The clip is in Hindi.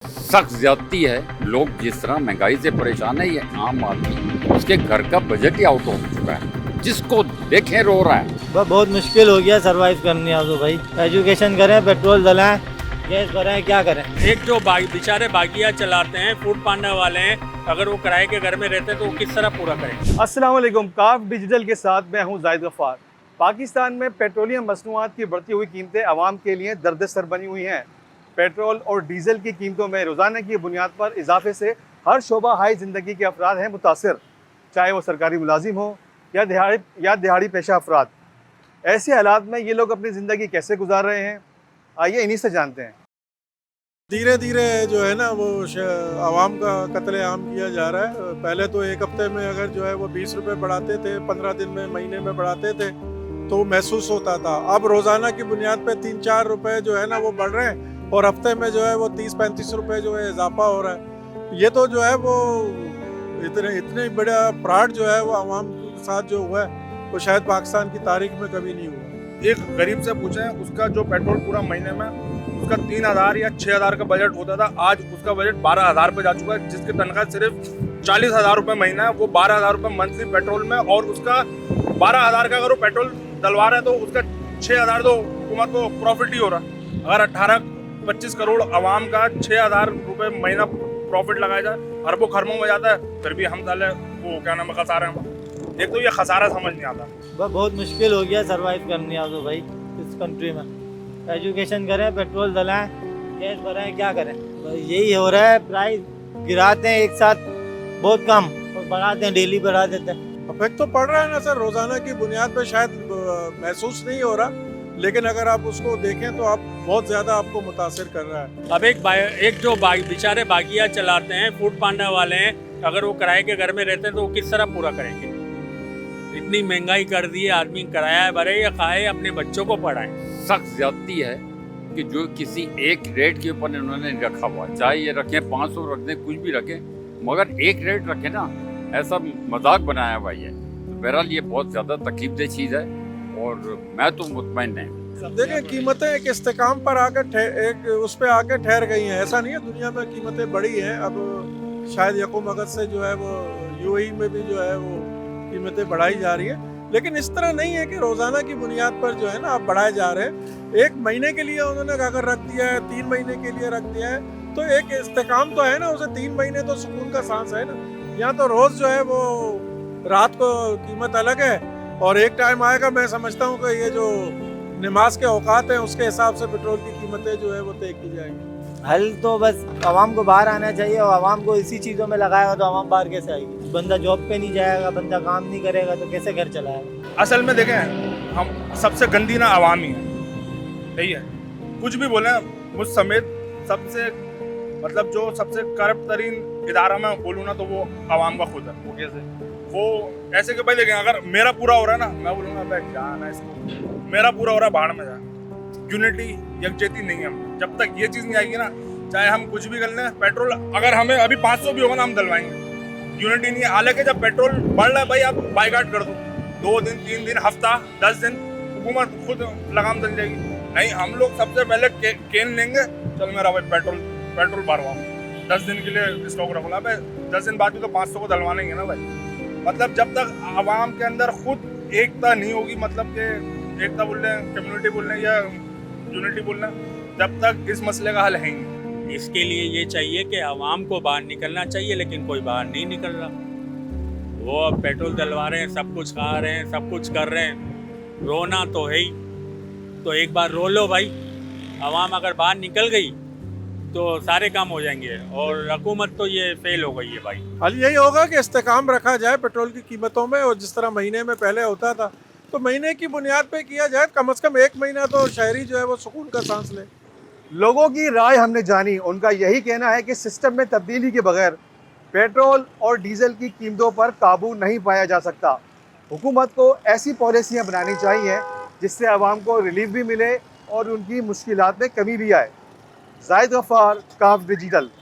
सख्त ज्यादती है। लोग जिस तरह महंगाई से परेशान है, ये आम आदमी उसके घर का बजट ही आउट हो चुका है। जिसको देखे रो रहा है। बहुत मुश्किल हो गया सरवाइव करनी है तो भाई एजुकेशन करें, पेट्रोल डलाएं, गैस भराएं, क्या करें। एक जो बेचारे बागिया चलाते हैं, फूड पांडा वाले हैं, अगर वो किराए के घर में रहते हैं तो वो किस तरह पूरा करेंगे। अस्सलाम वालेकुम। काफ डिजिटल के साथ मैं हूं जाहिद गफ्फार। पाकिस्तान में पेट्रोलियम मसनूआत की बढ़ती हुई कीमतें आवाम के लिए दर्द-ए-सर बनी हुई हैं। पेट्रोल और डीजल की कीमतों में रोज़ाना की बुनियाद पर इजाफे से हर शोबा हाई ज़िंदगी के अफराद हैं मुतासर, चाहे वो सरकारी मुलाजिम हो या दिहाड़ी पेशा अफराद। ऐसे हालात में ये लोग अपनी ज़िंदगी कैसे गुजार रहे हैं, आइए इन्हीं से जानते हैं। धीरे धीरे जो है ना वो आवाम का कत्लेआम किया जा रहा है। पहले तो एक हफ्ते में अगर जो है वो 20 रुपये बढ़ाते थे, 15 दिन में, महीने में बढ़ाते थे तो महसूस होता था। अब रोज़ाना की बुनियाद पे 3-4 रुपये जो है ना वो बढ़ रहे हैं और हफ्ते में जो है वो 30-35 रुपये जो है इजाफा हो रहा है। ये तो जो है वो इतने बड़ा फ्रॉड जो है वो आवाम के साथ जो हुआ है वो शायद पाकिस्तान की तारीख में कभी नहीं हुआ। एक गरीब से पूछें, उसका जो पेट्रोल पूरा महीने में उसका 3,000 या 6,000 का बजट होता था, आज उसका बजट 12,000 पे जा चुका है। जिसकी तनख्वाह सिर्फ 40,000 रुपये महीना है, वो 12,000 रुपये मंथली पेट्रोल में, और उसका 12,000 का अगर वो पेट्रोल डलवा रहा है तो उसका 6,000 तो हुकूमत को प्रॉफिट ही हो रहा है। अगर 18-25 करोड़ आवाम का 6,000 रुपये महीना प्रॉफिट लगाया जाए, अरबों खरबों में जाता है, फिर भी हम साले वो क्या नाम है खसारे हैं। एक तो ये खसारा समझ नहीं आता। बहुत मुश्किल हो गया सरवाइव करनी है तो भाई इस कंट्री में। एजुकेशन करें, पेट्रोल डलाएं, गैस भराएं, क्या करें। बस यही हो रहा है, प्राइस गिराते हैं एक साथ बहुत कम और बढ़ाते हैं, डेली बढ़ा देते हैं। इफेक्ट तो पड़ रहा है ना सर, रोज़ाना की बुनियाद पे शायद महसूस नहीं हो रहा, लेकिन अगर आप उसको देखें तो आप बहुत ज़्यादा आपको मुतासिर कर रहा है। अब एक जो बेचारे बागिया चलाते हैं, फूड पांडा वाले हैं, अगर वो किराए के घर में रहते हैं तो वो किस तरह पूरा करेंगे। इतनी महंगाई कर दी है, आदमी किराया भरे या खाए, अपने बच्चों को पढ़ाए। सख्त ज्यादती है कि जो किसी एक रेट के ऊपर इन्होंने रखा हुआ, चाहे ये रखें 500 रख दें, कुछ भी रखें, मगर एक रेट रखें ना, ऐसा मजाक बनाया हुआ है। तो बहरहाल ये बहुत ज़्यादा तकलीफदेह चीज़ है और मैं तो मुतमईन नहीं। देखिं, कीमतें एक इस्तेकाम पर आकर एक उस पर आकर ठहर गई हैं। ऐसा नहीं है, दुनिया में कीमतें बढ़ी हैं। अब शायद यकूम अगस्त से जो है वो यूएई में भी जो है वो कीमतें बढ़ाई जा रही है, लेकिन इस तरह नहीं है कि रोज़ाना की बुनियाद पर जो है ना आप बढ़ाए जा रहे हैं। एक महीने के लिए उन्होंने अगर रख दिया है, 3 महीने के लिए रख दिया है, तो एक इस्तेकाम तो है ना, उसे 3 महीने तो सुकून का सांस है ना। यहाँ तो रोज़ जो है वो रात को कीमत अलग है और एक टाइम आएगा, मैं समझता हूँ कि ये जो नमाज के औकात हैं उसके हिसाब से पेट्रोल की कीमतें जो है वो तय की जाएंगी। हल तो बस आवाम को बाहर आना चाहिए, और आवाम को इसी चीज़ों में लगाएगा तो आवाम बाहर कैसे आएगी। बंदा जॉब पे नहीं जाएगा, बंदा काम नहीं करेगा तो कैसे घर चलाएगा। असल में देखें, हम सबसे गंदी ना आवाम ही है, यही है। कुछ भी बोले, मुझ समेत सबसे मतलब जो सबसे करप्ट तरीन इदारा में बोलूँ ना तो वो आवाम का खुद है। वो कैसे, वो ऐसे कि भाई देखें, अगर मेरा पूरा हो रहा है ना, मैं बोलूँगा भाई जाना इसको, मेरा पूरा हो रहा है बाहर में जा। यूनिटी, यकजहती नहीं है। जब तक ये चीज़ नहीं आएगी ना, चाहे हम कुछ भी कर लें, पेट्रोल अगर हमें अभी 500 भी होगा ना हम डलवाएंगे। यूनिटी नहीं है। हालांकि जब पेट्रोल बढ़ रहा है भाई, आप बाइकाट कर दो, 2 दिन 3 दिन हफ्ता 10 दिन, हुकूमत खुद लगाम डल जाएगी। नहीं, हम लोग सबसे पहले केन लेंगे, चल मेरा भाई पेट्रोल भरवाओ, 10 दिन के लिए स्टॉक रखूँगा भाई, 10 दिन बाद भी तो 500 को डलवाना ही है ना भाई। मतलब जब तक आवाम के अंदर खुद एकता नहीं होगी, मतलब कि एकता बोल रहे हैं, कम्युनिटी बोल रहे हैं या यूनिटी बोल रहे हैं, जब तक इस मसले का हल है ही नहीं। इसके लिए ये चाहिए कि आवाम को बाहर निकलना चाहिए, लेकिन कोई बाहर नहीं निकल रहा। वो अब पेट्रोल डलवा रहे हैं, सब कुछ खा रहे हैं, सब कुछ कर रहे हैं। रोना तो है ही, तो एक बार रो लो भाई। आवाम अगर बाहर निकल गई तो सारे काम हो जाएंगे, और हुकूमत तो ये फेल हो गई है भाई। हल यही होगा कि इस्तेकाम रखा जाए पेट्रोल की कीमतों में, और जिस तरह महीने में पहले होता था तो महीने की बुनियाद पे किया जाए। कम से कम 1 महीना तो शहरी जो है वो सुकून का सांस ले। लोगों की राय हमने जानी, उनका यही कहना है कि सिस्टम में तब्दीली के बगैर पेट्रोल और डीजल की कीमतों पर काबू नहीं पाया जा सकता। हुकूमत को ऐसी पॉलिसियां बनानी चाहिए जिससे आवाम को रिलीफ भी मिले और उनकी मुश्किलात में कमी भी आए। जाहिद गफ्फार, काफ डिजिटल।